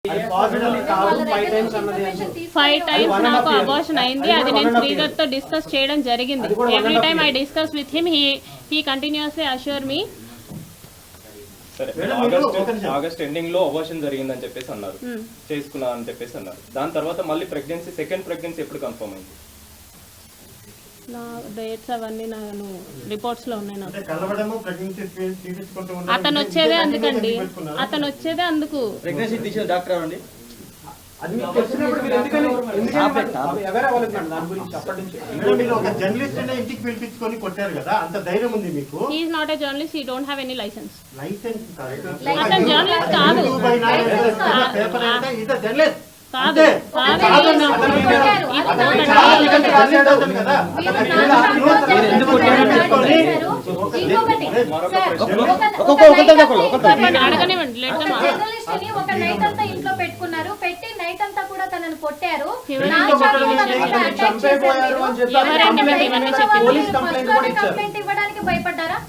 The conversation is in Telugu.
5 times నాకు అబార్షన్ అయింది. అది నేను శ్రీధర్ తో డిస్కస్ చేయడం జరిగింది. Every time I discuss with him, he continuously assure me. August ending లో అబార్షన్ జరిగిందని చెప్పేసి అన్నారు, చేసుకున్నా అని చెప్పేసి అన్నారు. దాని తర్వాత మళ్ళీ ప్రెగ్నెన్సీ, సెకండ్ ప్రెగ్నెన్సీ ఎప్పుడు కన్ఫర్మ్ అయింది? నా డేట్స్ అవన్నీ నేను రిపోర్ట్స్ లో ఉన్నాయి. అతను వచ్చేదే అందుకండి, అతను వచ్చేదే అందుకు. ప్రెగ్నెన్సీ తీసిన డాక్టర్ అండి. ఇంటికి పిలిపించుకొని కొట్టారు కదా, అంత ధైర్యం ఉంది మీకు? He is not a journalist, he don't have any licence. అతను జర్నలిస్ట్ కాదు. కాదు అడగనివ్వండి. ఒక నైట్ అంతా ఇంట్లో పెట్టుకున్నారు, పెట్టి నైట్ అంతా కూడా తనను కొట్టారు. కంప్లైంట్ ఇవ్వడానికి భయపడ్డారా?